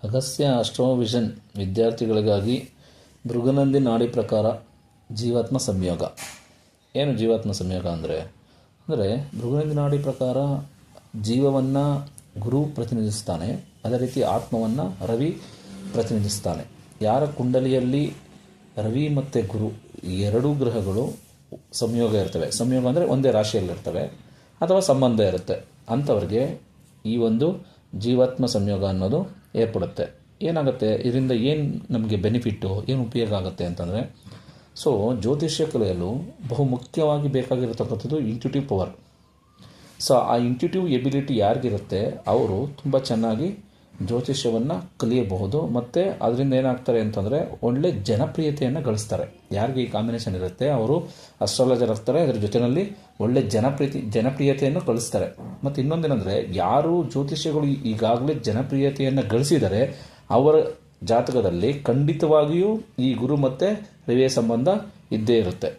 ಅಗಸ್ತ್ಯ ಅಷ್ಟಮ ವಿಷನ್ ವಿದ್ಯಾರ್ಥಿಗಳಿಗಾಗಿ ಭೃಗುನಂದಿ ನಾಡಿ ಪ್ರಕಾರ ಜೀವಾತ್ಮ ಸಂಯೋಗ. ಏನು ಜೀವಾತ್ಮ ಸಂಯೋಗ ಅಂದರೆ ಭೃಗುನಂದಿ ನಾಡಿ ಪ್ರಕಾರ ಜೀವವನ್ನು ಗುರು ಪ್ರತಿನಿಧಿಸ್ತಾನೆ, ಅದೇ ರೀತಿ ಆತ್ಮವನ್ನು ರವಿ ಪ್ರತಿನಿಧಿಸ್ತಾನೆ. ಯಾರ ಕುಂಡಲಿಯಲ್ಲಿ ರವಿ ಮತ್ತು ಗುರು ಎರಡೂ ಗ್ರಹಗಳು ಸಂಯೋಗ ಇರ್ತವೆ, ಸಂಯೋಗ ಅಂದರೆ ಒಂದೇ ರಾಶಿಯಲ್ಲಿರ್ತವೆ ಅಥವಾ ಸಂಬಂಧ ಇರುತ್ತೆ, ಅಂಥವ್ರಿಗೆ ಈ ಒಂದು ಜೀವಾತ್ಮ ಸಂಯೋಗ ಅನ್ನೋದು ಏರ್ಪಡುತ್ತೆ. ಏನಾಗುತ್ತೆ ಇದರಿಂದ, ಏನು ನಮಗೆ ಬೆನಿಫಿಟ್ಟು, ಏನು ಉಪಯೋಗ ಆಗುತ್ತೆ ಅಂತಂದರೆ, ಜ್ಯೋತಿಷ್ಯ ಕಲೆಯಲ್ಲೂ ಬಹು ಮುಖ್ಯವಾಗಿ ಬೇಕಾಗಿರತಕ್ಕಂಥದ್ದು ಇಂಟ್ಯೂಟಿವ್ ಪವರ್. ಆ ಇಂಟ್ಯೂಟಿವ್ ಎಬಿಲಿಟಿ ಯಾರಿಗಿರುತ್ತೆ ಅವರು ತುಂಬ ಚೆನ್ನಾಗಿ ಜ್ಯೋತಿಷ್ಯವನ್ನು ಕಲಿಯಬಹುದು, ಮತ್ತು ಅದರಿಂದ ಏನಾಗ್ತಾರೆ ಅಂತಂದರೆ ಒಳ್ಳೆ ಜನಪ್ರಿಯತೆಯನ್ನು ಗಳಿಸ್ತಾರೆ. ಯಾರಿಗೆ ಈ ಕಾಂಬಿನೇಷನ್ ಇರುತ್ತೆ ಅವರು ಅಸ್ಟ್ರಾಲಜರ್ ಆಗ್ತಾರೆ, ಅದರ ಜೊತೆಯಲ್ಲಿ ಒಳ್ಳೆ ಜನಪ್ರಿಯತೆಯನ್ನು ಗಳಿಸ್ತಾರೆ. ಮತ್ತು ಇನ್ನೊಂದೇನೆಂದರೆ, ಯಾರು ಜ್ಯೋತಿಷ್ಯಗಳು ಈಗಾಗಲೇ ಜನಪ್ರಿಯತೆಯನ್ನು ಗಳಿಸಿದರೆ ಅವರ ಜಾತಕದಲ್ಲಿ ಖಂಡಿತವಾಗಿಯೂ ಈ ಗುರು ಮತ್ತು ರವಿಯ ಸಂಬಂಧ ಇದ್ದೇ ಇರುತ್ತೆ.